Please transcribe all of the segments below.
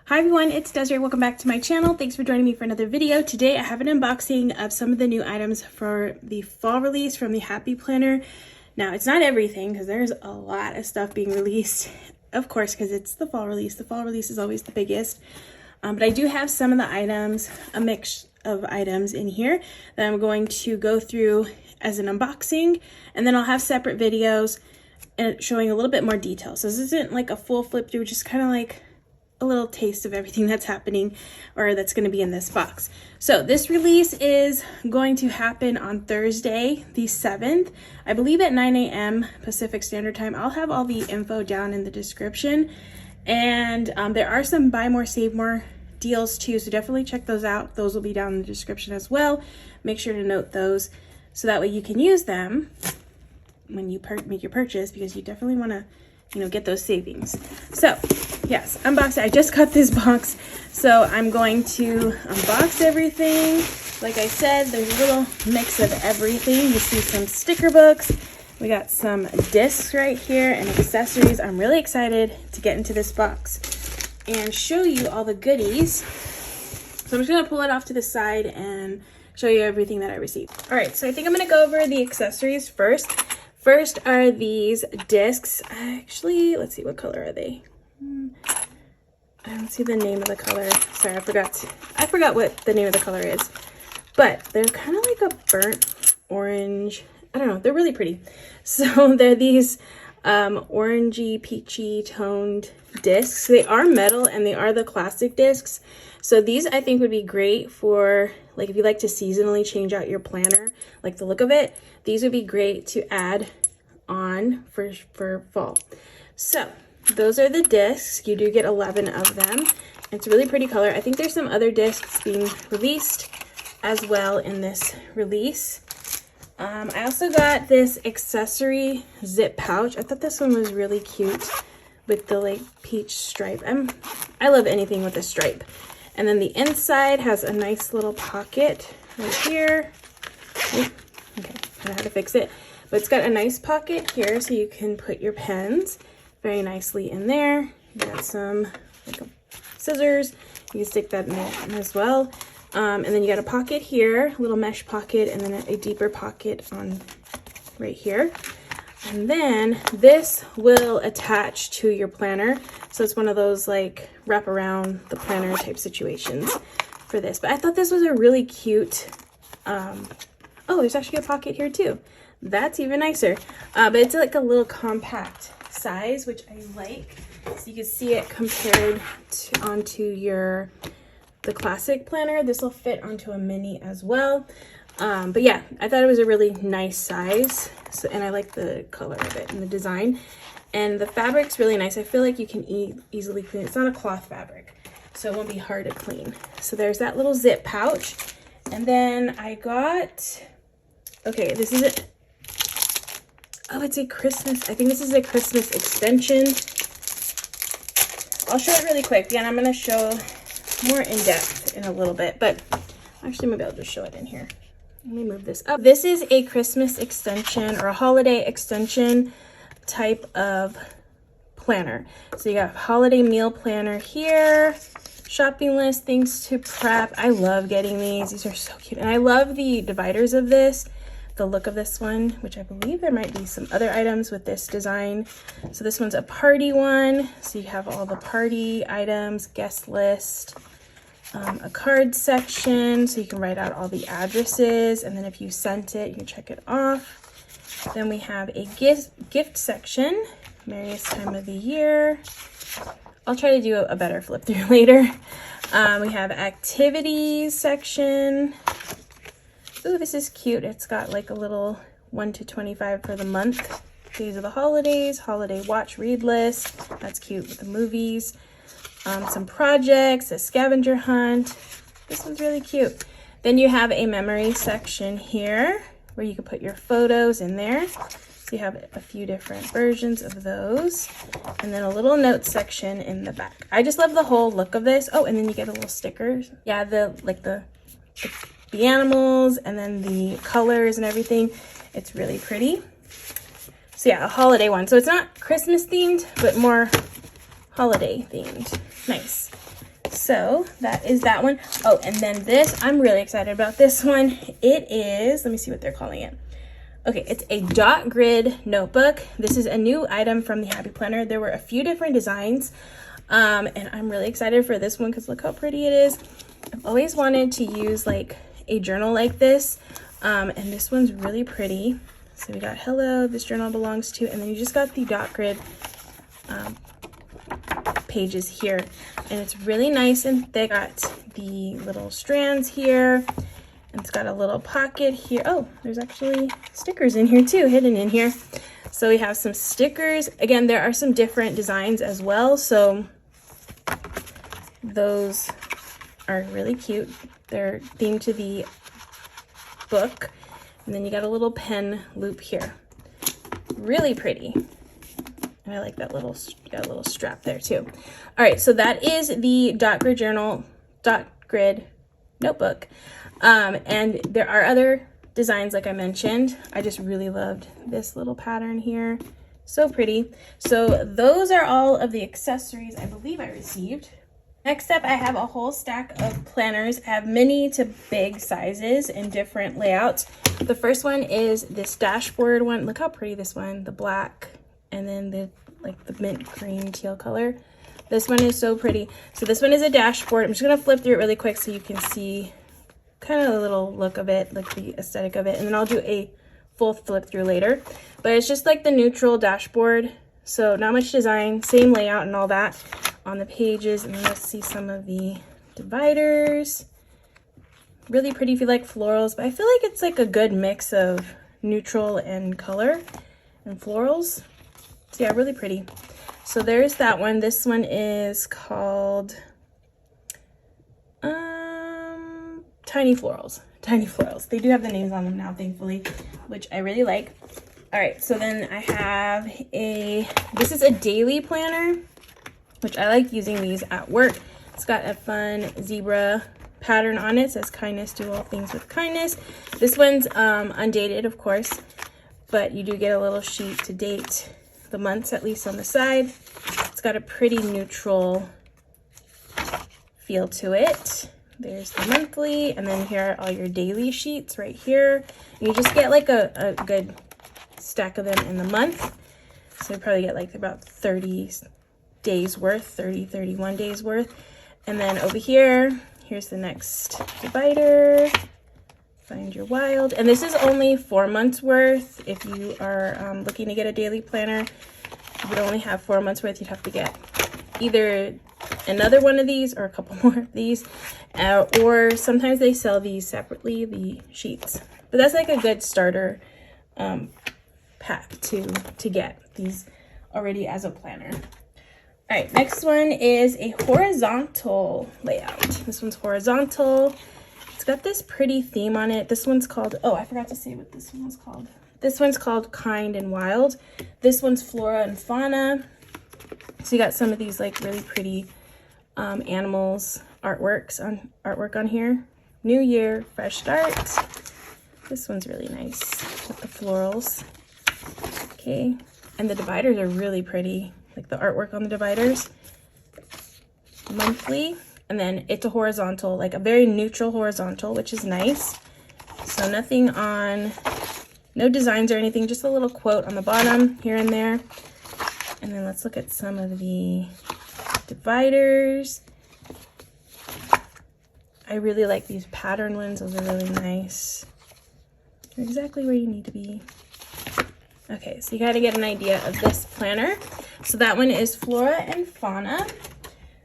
Hi everyone, it's Desiree. Welcome back to my channel. Thanks for joining me for another video. Today I have an unboxing of some of the new items for the fall release from the Happy Planner. Now it's not everything because there's a lot of stuff being released, of course, because it's the fall release. The fall release is always the biggest. But I do have some of the items, a mix of items in here that I'm going to go through as an unboxing, and then I'll have separate videos and showing a little bit more detail. So this isn't like a full flip through, just kind of like a little taste of everything that's happening or that's going to be in this box. So this release is going to happen on Thursday the 7th, I believe at 9 a.m. Pacific Standard Time. I'll have all the info down in the description, and there are some buy more save more deals too, so definitely check those out. Those will be down in the description as well. Make sure to note those so that way you can use them when you make your purchase, because you definitely want to, you know, get those savings. So yes, unboxing. I just got this box, so I'm going to unbox everything. Like I said, there's a little mix of everything. You see some sticker books. We got some discs right here and accessories. I'm really excited to get into this box and show you all the goodies. So I'm just gonna pull it off to the side and show you everything that I received. All right, so I think I'm gonna go over the accessories first. First are these discs. Actually, let's see, what color are they? I don't see the name of the color. Sorry, I forgot what the name of the color is. But they're kind of like a burnt orange. I don't know, they're really pretty. So they're these orangey, peachy toned discs. They are metal and they are the classic discs. So these I think would be great for, like, if you like to seasonally change out your planner, like the look of it, these would be great to add on for fall. So those are the discs. You do get 11 of them. It's a really pretty color. I think there's some other discs being released as well in this release. I also got this accessory zip pouch. I thought this one was really cute with the like peach stripe. I love anything with a stripe. And then the inside has a nice little pocket right here. Ooh, okay, I know how to fix it. But it's got a nice pocket here so you can put your pens very nicely in there. You got some like scissors. You can stick that in there as well. And then you got a pocket here, a little mesh pocket, and then a deeper pocket on right here. And then this will attach to your planner. So it's one of those like wrap around the planner type situations for this. But I thought this was a really cute, oh, there's actually a pocket here too. That's even nicer. But it's like a little compact size, which I like. So you can see it compared to, onto the classic planner. This will fit onto a mini as well. But yeah, I thought it was a really nice size. So, and I like the color of it and the design. And the fabric's really nice. I feel like you can easily clean it. It's not a cloth fabric, so it won't be hard to clean. So there's that little zip pouch. And then I got, okay, this is it. Oh, it's a Christmas, I think this is a Christmas extension. I'll show it really quick. Yeah, and I'm gonna show more in depth in a little bit, but actually maybe I'll just show it in here. Let me move this up. This is a Christmas extension or a holiday extension type of planner. So you got holiday meal planner here, shopping list, things to prep. I love getting these. These are so cute. And I love the dividers of this, the look of this one, which I believe there might be some other items with this design. So this one's a party one. So you have all the party items, guest list, a card section, so you can write out all the addresses, and then if you sent it, you can check it off. Then we have a gift section, merriest time of the year. I'll try to do a better flip through later. We have activities section. Ooh, this is cute. It's got like a little 1 to 25 for the month. Days of the holidays, holiday watch read list. That's cute with the movies. Some projects, a scavenger hunt. This one's really cute. Then you have a memory section here where you can put your photos in there. So you have a few different versions of those. And then a little note section in the back. I just love the whole look of this. Oh, and then you get a little stickers. Yeah, the animals and then the colors and everything. It's really pretty. So yeah, a holiday one. So it's not Christmas themed, but more holiday themed. Nice. So that is that one. Oh, and then this, I'm really excited about this one. It is, let me see what they're calling it. Okay, it's a dot grid notebook. This is a new item from the Happy Planner. There were a few different designs, and I'm really excited for this one because look how pretty it is. I've always wanted to use like a journal like this, and this one's really pretty. So we got hello, this journal belongs to, and then you just got the dot grid pages here, and it's really nice and thick. Got the little strands here. It's got a little pocket here. Oh, there's actually stickers in here too, hidden in here. So we have some stickers. Again, there are some different designs as well. So those are really cute. They're themed to the book. And then you got a little pen loop here. Really pretty. And I like that little, got a little strap there too. All right, so that is the dot grid journal, dot grid notebook. And there are other designs like I mentioned. I just really loved this little pattern here. So pretty. So those are all of the accessories I believe I received. Next up, I have a whole stack of planners. I have mini to big sizes in different layouts. The first one is this dashboard one. Look how pretty this one, the black and then the mint green teal color. This one is so pretty. So this one is a dashboard. I'm just gonna flip through it really quick so you can see kind of a little look of it, like the aesthetic of it, and then I'll do a full flip through later. But it's just like the neutral dashboard, so not much design, same layout and all that on the pages. And then let's see some of the dividers. Really pretty if you like florals, but I feel like it's like a good mix of neutral and color and florals. So yeah, really pretty. So there's that one. This one is called Tiny Florals. Tiny Florals. They do have the names on them now, thankfully, which I really like. All right, so then I have this is a daily planner, which I like using these at work. It's got a fun zebra pattern on it. It says kindness, do all things with kindness. This one's undated, of course, but you do get a little sheet to date the months, at least on the side. It's got a pretty neutral feel to it. There's the monthly, and then here are all your daily sheets right here. And you just get like a good stack of them in the month. So you probably get like about 30 days worth, 31 days worth. And then over here, here's the next divider. Find your wild. And this is only 4 months worth. If you are looking to get a daily planner, you would only have 4 months worth. You'd have to get either another one of these or a couple more of these, or sometimes they sell these separately, the sheets. But that's like a good starter pack to get these already as a planner. All right, next one is a horizontal layout. This one's horizontal. It's got this pretty theme on it. This one's called, oh, I forgot to say what this one's called. This one's called Kind and Wild. This one's Flora and Fauna. So you got some of these like really pretty animals artwork on here. New year, fresh start. This one's really nice with the florals. Okay, and the dividers are really pretty, like the artwork on the dividers. Monthly, and then it's a horizontal, like a very neutral horizontal, which is nice. So nothing on, no designs or anything, just a little quote on the bottom here and there. And then let's look at some of the dividers. I really like these pattern ones. Those are really nice. They're exactly where you need to be. Okay, so you got to get an idea of this planner. So that one is Flora and Fauna.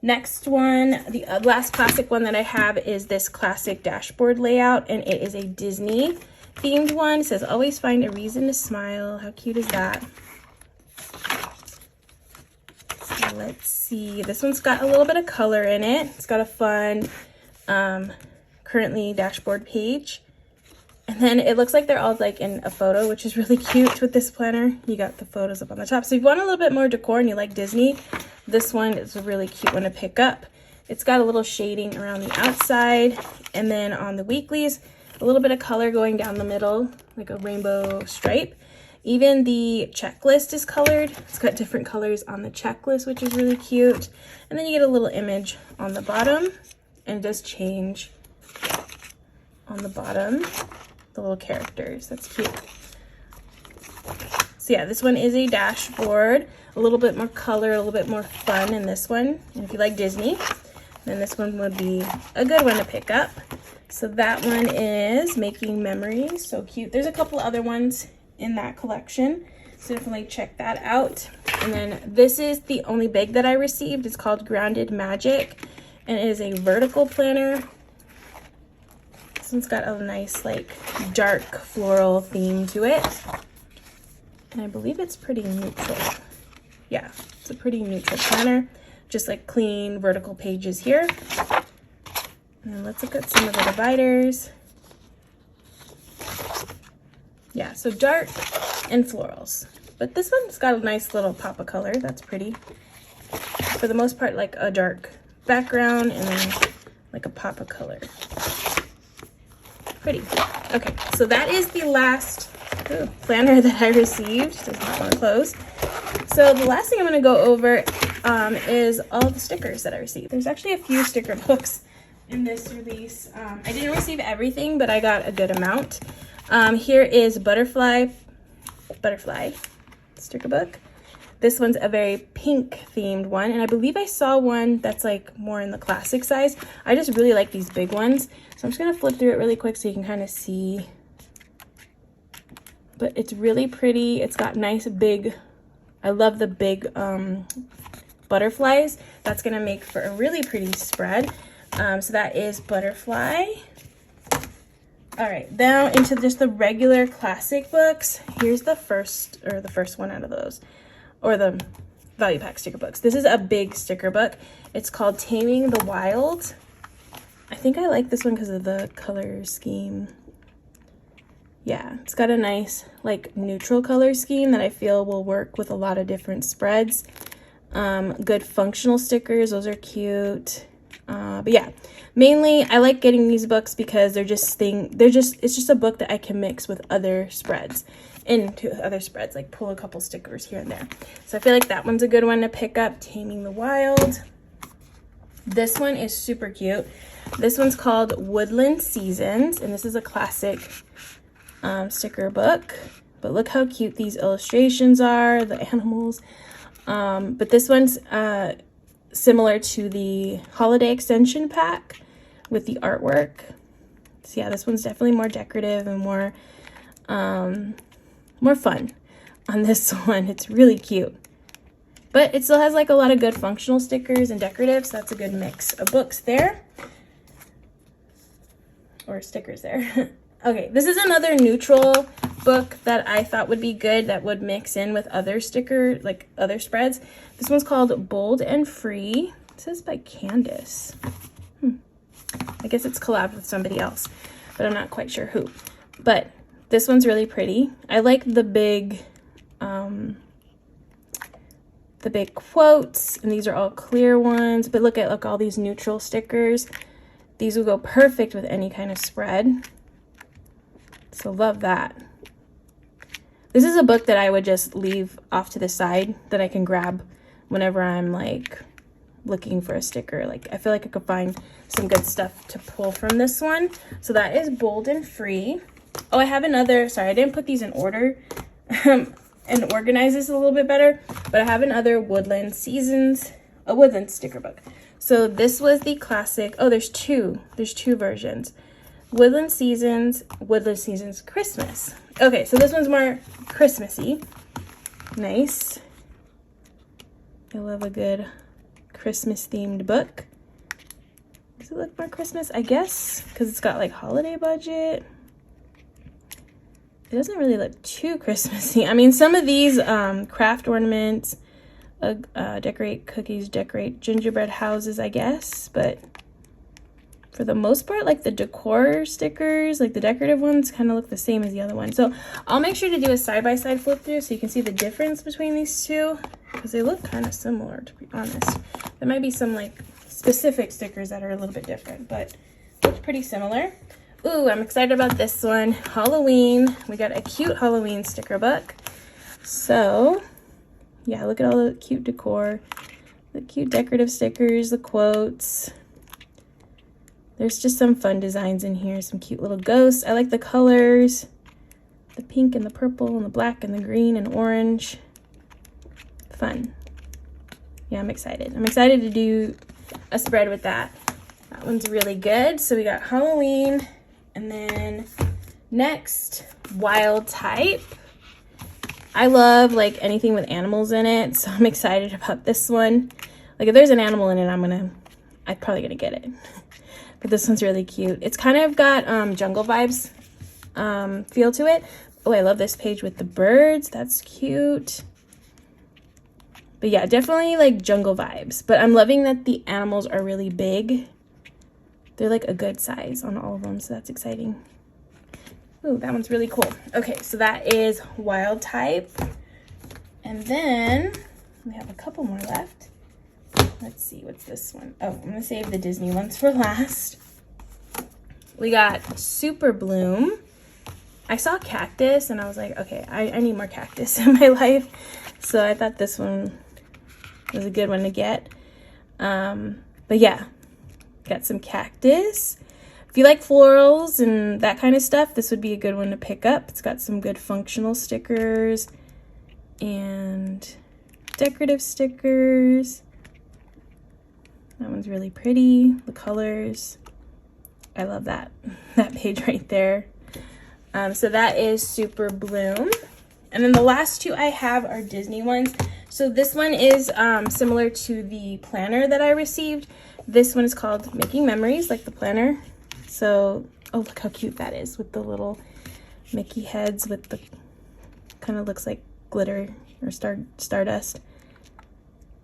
Next one, the last classic one that I have is this classic dashboard layout, and it is a Disney themed one. It says, always find a reason to smile. How cute is that? So let's see. This one's got a little bit of color in it. It's got a fun currently dashboard page. And then it looks like they're all like in a photo, which is really cute with this planner. You got the photos up on the top. So if you want a little bit more decor and you like Disney, this one is a really cute one to pick up. It's got a little shading around the outside. And then on the weeklies, a little bit of color going down the middle, like a rainbow stripe. Even the checklist is colored. It's got different colors on the checklist, which is really cute. And then you get a little image on the bottom, and it does change on the bottom, the little characters. That's cute. So yeah, this one is a dashboard, a little bit more color, a little bit more fun in this one. And if you like Disney, then this one would be a good one to pick up. So that one is Making Memories. So cute. There's a couple other ones in that collection, so definitely check that out. And then this is the only bag that I received. It's called Grounded Magic, and it is a vertical planner. This one's got a nice like dark floral theme to it, and I believe it's pretty neutral. Yeah, it's a pretty neutral planner, just like clean vertical pages here. And then let's look at some of the dividers. Yeah, so dark and florals. But this one's got a nice little pop of color. That's pretty. For the most part, like a dark background and then like a pop of color. Pretty. Okay, so that is the last planner that I received. Does not want to close. So the last thing I'm going to go over is all the stickers that I received. There's actually a few sticker books in this release. I didn't receive everything, but I got a good amount. Here is Butterfly sticker book. This one's a very pink themed one, and I believe I saw one that's like more in the classic size. I just really like these big ones, so I'm just gonna flip through it really quick so you can kind of see. But it's really pretty. It's got nice big, I love the big butterflies. That's gonna make for a really pretty spread. So that is Butterfly. All right, now into just the regular classic books. Here's the first one out of those, or the value pack sticker books. This is a big sticker book. It's called Taming the Wild. I think I like this one because of the color scheme. Yeah, it's got a nice like neutral color scheme that I feel will work with a lot of different spreads. Good functional stickers, those are cute. But yeah, mainly I like getting these books because it's just a book that I can mix with other spreads, like pull a couple stickers here and there. So I feel like that one's a good one to pick up, Taming the Wild. This one is super cute. This one's called Woodland Seasons, and this is a classic sticker book. But look how cute these illustrations are, the animals. But this one's similar to the holiday extension pack with the artwork. So yeah, this one's definitely more decorative and more fun on this one. It's really cute, but it still has like a lot of good functional stickers and decorative, so that's a good mix of books there, or stickers there. Okay, this is another neutral book that I thought would be good, that would mix in with other other spreads. This one's called Bold and Free. It says by Candace. I guess it's collabed with somebody else, but I'm not quite sure who. But this one's really pretty. I like the big quotes, and these are all clear ones, but look all these neutral stickers. These will go perfect with any kind of spread. So love that. This is a book that I would just leave off to the side that I can grab whenever I'm like looking for a sticker. Like I feel like I could find some good stuff to pull from this one. So that is Bold and Free. Oh, I have another, sorry, I didn't put these in order and organize this a little bit better, but I have another Woodland Seasons, a Woodland sticker book. So this was the classic, oh, there's two versions. Woodland Seasons Christmas. Okay, so this one's more Christmassy. Nice. I love a good Christmas themed book. Does it look more Christmas? I guess, because it's got like holiday budget. It doesn't really look too Christmassy. I mean, some of these craft ornaments, decorate cookies, decorate gingerbread houses, I guess, but for the most part, like the decor stickers, like the decorative ones, kind of look the same as the other one. So I'll make sure to do a side-by-side flip through so you can see the difference between these two, because they look kind of similar, to be honest. There might be some like specific stickers that are a little bit different, but look pretty similar. Ooh, I'm excited about this one. Halloween. We got a cute Halloween sticker book. So yeah, look at all the cute decor, the cute decorative stickers, the quotes. There's just some fun designs in here, some cute little ghosts. I like the colors, the pink and the purple and the black and the green and orange. Fun. Yeah, I'm excited. I'm excited to do a spread with that. That one's really good. So we got Halloween, and then next, Wild Type. I love like anything with animals in it, so I'm excited about this one. Like if there's an animal in it, I'm probably gonna get it. But this one's really cute. It's kind of got jungle vibes feel to it. Oh, I love this page with the birds. That's cute. But yeah, definitely like jungle vibes. But I'm loving that the animals are really big. They're like a good size on all of them, so that's exciting. Ooh, that one's really cool. Okay, so that is Wild Type. And then we have a couple more left. Let's see, what's this one? Oh, I'm gonna save the Disney ones for last. We got Super Bloom. I saw cactus and I was like, okay, I need more cactus in my life. So I thought this one was a good one to get. But yeah, got some cactus. If you like florals and that kind of stuff, this would be a good one to pick up. It's got some good functional stickers and decorative stickers. That one's really pretty. The colors, I love that page right there. So that is Super Bloom. And then the last two I have are Disney ones. So this one is similar to the planner that I received. This one is called Making Memories, like the planner. So, oh, look how cute that is with the little Mickey heads with the, kind of looks like glitter or stardust.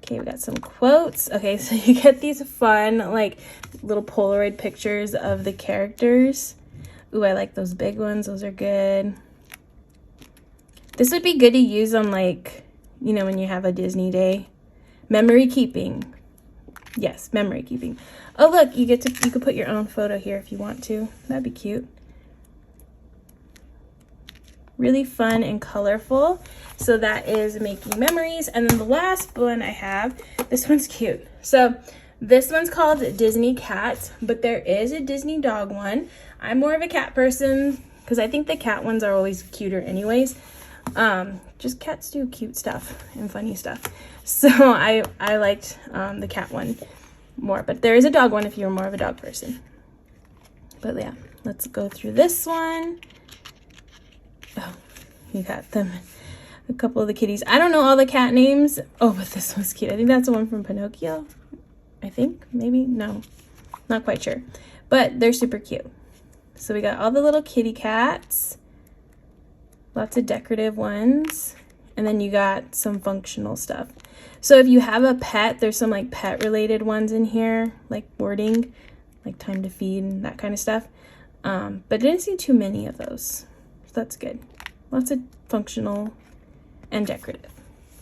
Okay, we got some quotes. Okay, so you get these fun, like, little Polaroid pictures of the characters. Ooh, I like those big ones. Those are good. This would be good to use on, like, you know, when you have a Disney day. Memory keeping. Yes, memory keeping. Oh, look, you could put your own photo here if you want to. That'd be cute. Really fun and colorful. So that is Making Memories. And then the last one I have, this one's cute. So this one's called Disney Cat, but there is a Disney dog one. I'm more of a cat person because I think the cat ones are always cuter anyways. Just cats do cute stuff and funny stuff. So I liked the cat one more, but there is a dog one if you're more of a dog person. But yeah, let's go through this one. Oh, you got them. A couple of the kitties. I don't know all the cat names. Oh, but this one's cute. I think that's the one from Pinocchio. I think, maybe, no, not quite sure. But they're super cute. So we got all the little kitty cats. Lots of decorative ones. And then you got some functional stuff. So if you have a pet, there's some like pet related ones in here, like boarding, like time to feed and that kind of stuff. But I didn't see too many of those. So that's good. Lots of functional and decorative.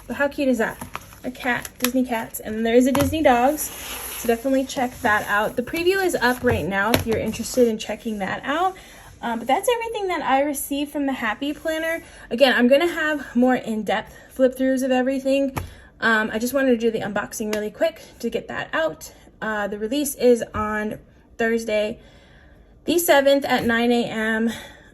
But how cute is that? A cat, Disney cats, and then there is a Disney dogs. So definitely check that out. The preview is up right now if you're interested in checking that out. But that's everything that I received from the Happy Planner. Again, I'm going to have more in-depth flip-throughs of everything. I just wanted to do the unboxing really quick to get that out. The release is on Thursday, the 7th at 9 a.m.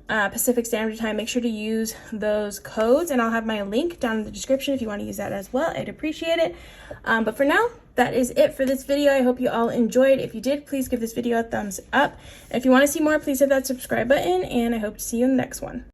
Pacific Standard Time. Make sure to use those codes, and I'll have my link down in the description if you want to use that as well. I'd appreciate it. But for now, that is it for this video. I hope you all enjoyed. If you did, please give this video a thumbs up. And if you want to see more, please hit that subscribe button, and I hope to see you in the next one.